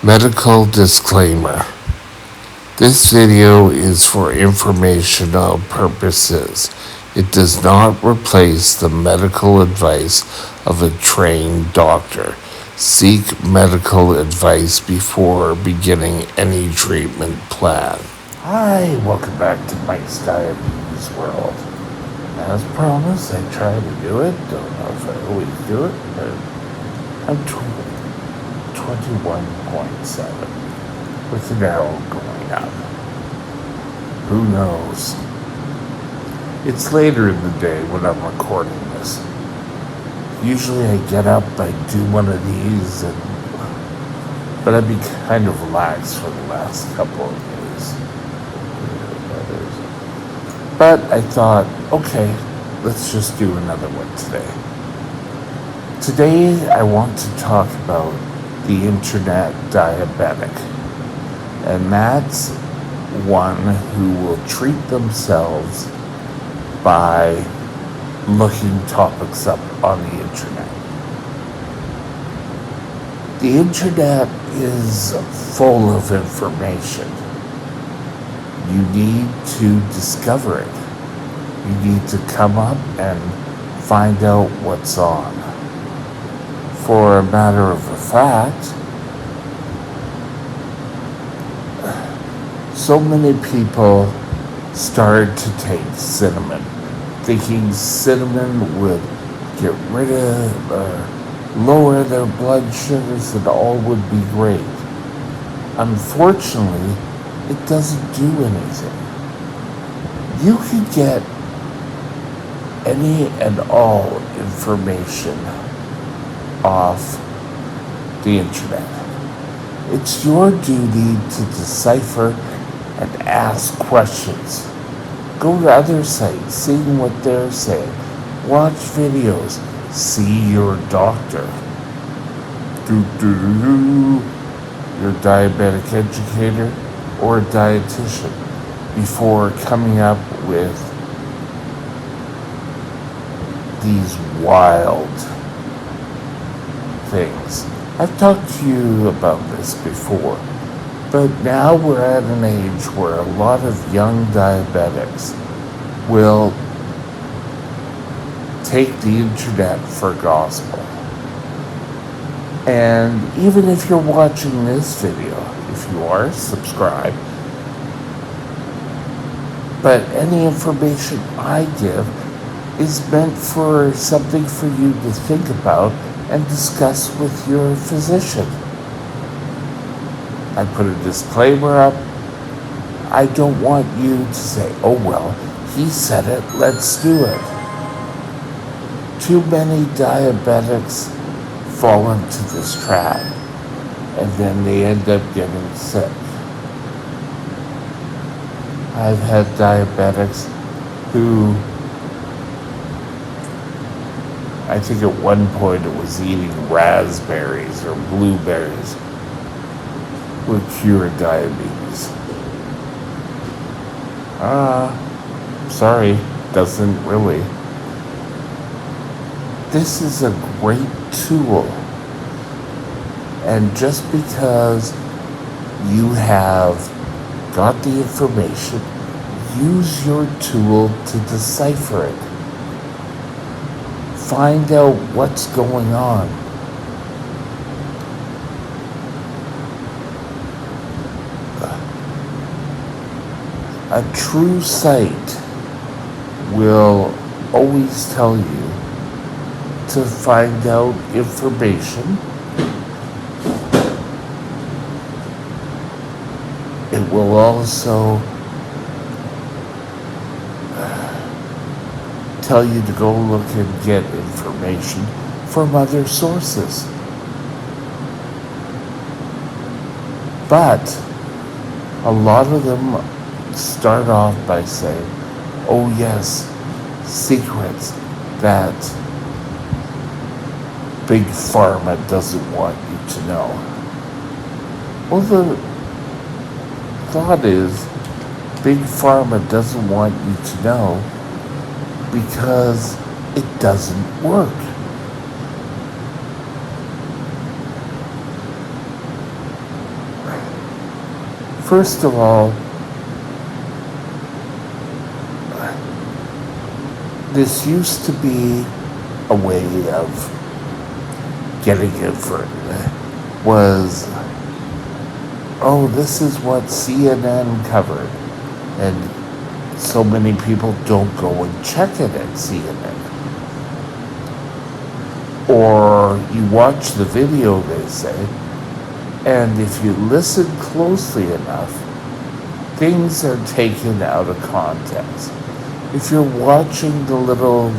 Medical disclaimer. This video is for informational purposes. It does not replace the medical advice of a trained doctor. Seek medical advice before beginning any treatment plan. Hi, welcome back to Mike's Diabetes World. As promised, I try to do it. Don't know if I always do it, but I'm 21.7 with an arrow going up. Who knows? It's later in the day when I'm recording this. Usually I get up, I do one of these, but I've been kind of relaxed for the last couple of days. But I thought, okay, let's just do another one today. Today I want to talk about the internet diabetic. And that's one who will treat themselves by looking topics up on the internet. The internet is full of information. You need to discover it. You need to come up and find out what's on. For a matter of fact, so many people started to take cinnamon, thinking cinnamon would get rid of or lower their blood sugars and all would be great. Unfortunately, it doesn't do anything. You can get any and all information off the internet. It's your duty to decipher and ask questions. Go to other sites, see what they're saying. Watch videos. See your doctor. Your diabetic educator or a dietitian before coming up with these wild things. I've talked to you about this before, but now we're at an age where a lot of young diabetics will take the internet for gospel. And even if you're watching this video, if you are, subscribe. But any information I give is meant for something for you to think about and discuss with your physician. I put a disclaimer up. I don't want you to say, oh well, he said it, let's do it. Too many diabetics fall into this trap, and then they end up getting sick. I've had diabetics who, I think at one point it was eating raspberries or blueberries would cure diabetes. Sorry, doesn't really. This is a great tool. And just because you have got the information, use your tool to decipher it. Find out what's going on. A true site will always tell you to find out information. It will also tell you to go look and get information from other sources. But a lot of them start off by saying, oh yes, secrets that Big Pharma doesn't want you to know. Well, the thought is, Big Pharma doesn't want you to know because it doesn't work. First of all, this used to be a way of getting it for was, oh, this is what CNN covered, and so many people don't go and check it at CNN. Or you watch the video, they say, and if you listen closely enough, things are taken out of context. If you're watching the little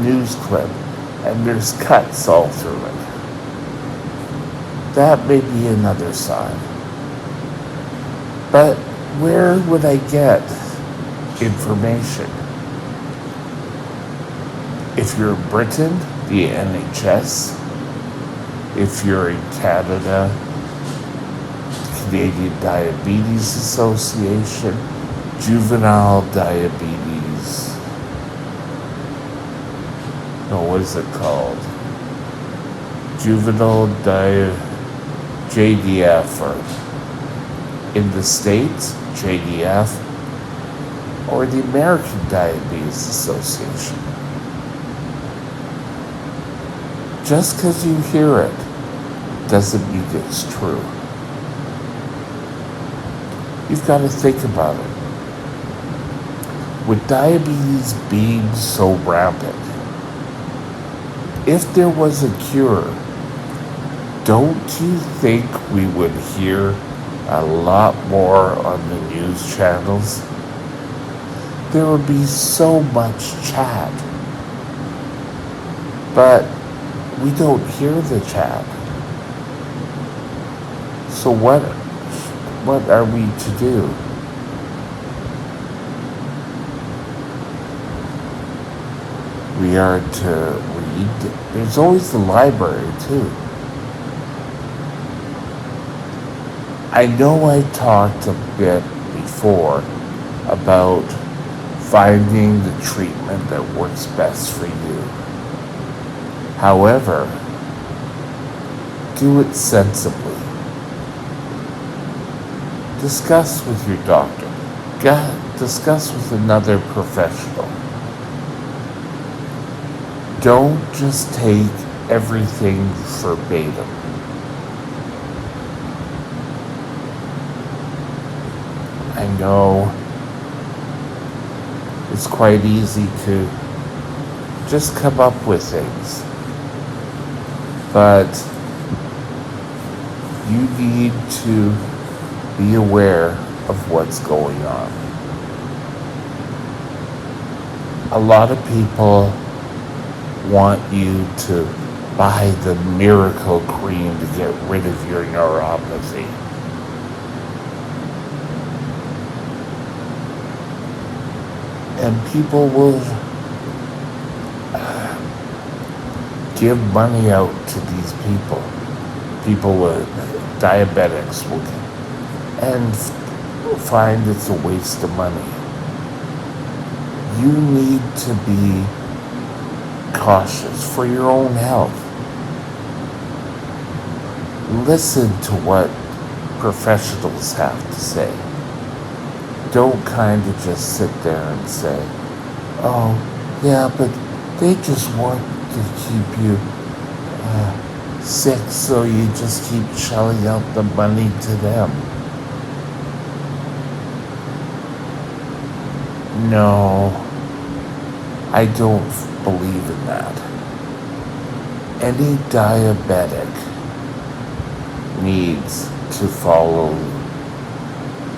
news clip and there's cuts all through it, that may be another sign. But where would I get information? If you're in Britain, the NHS. If you're in Canada, the Canadian Diabetes Association, Juvenile Diabetes, no, what is it called? JDF, or in the States, JDF, or the American Diabetes Association. Just because you hear it doesn't mean it's true. You've got to think about it. With diabetes being so rampant, if there was a cure, don't you think we would hear a lot more on the news channels? There would be so much chat. But we don't hear the chat. So what are we to do? We are to read. There's always the library too. I know I talked a bit before about finding the treatment that works best for you. However, do it sensibly. Discuss with your doctor. Discuss with another professional. Don't just take everything verbatim. I know it's quite easy to just come up with things, but you need to be aware of what's going on. A lot of people want you to buy the miracle cream to get rid of your neuropathy. And people will give money out to these people. People with diabetics will and find it's a waste of money. You need to be cautious for your own health. Listen to what professionals have to say. Don't kind of just sit there and say, oh, yeah, but they just want to keep you sick, so you just keep shelling out the money to them. No, I don't believe in that. Any diabetic needs to follow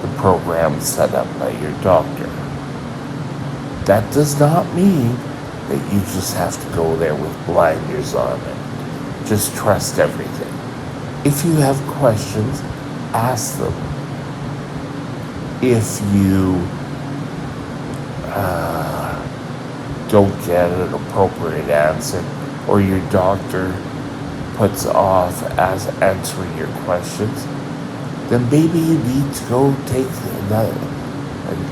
the program set up by your doctor. That does not mean that you just have to go there with blinders on and just trust everything. If you have questions, ask them. If you don't get an appropriate answer, or your doctor puts off as answering your questions, then maybe you need to go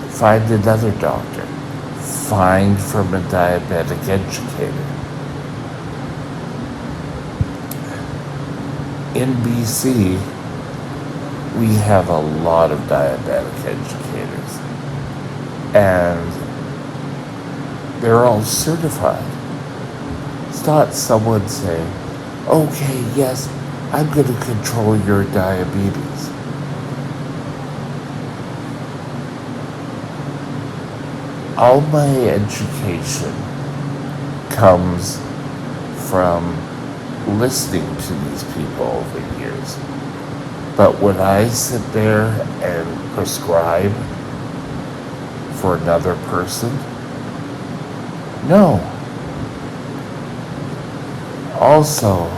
find another doctor. Find from a diabetic educator. In BC, We have a lot of diabetic educators, and they're all certified. It's not someone saying, okay, yes, I'm going to control your diabetes. All my education comes from listening to these people over the years. But when I sit there and prescribe for another person, no. Also,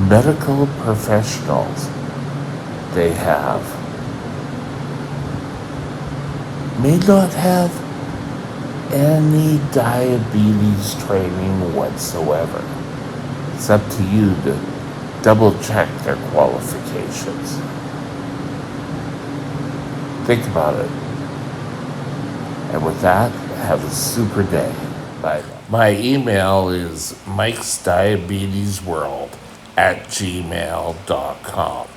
medical professionals they have may not have any diabetes training whatsoever. It's up to you to double check their qualifications. Think about it. And with that, have a super day. Bye. My email is mikesdiabetesworld@gmail.com.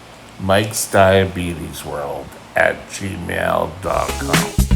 mikesdiabetesworld@gmail.com.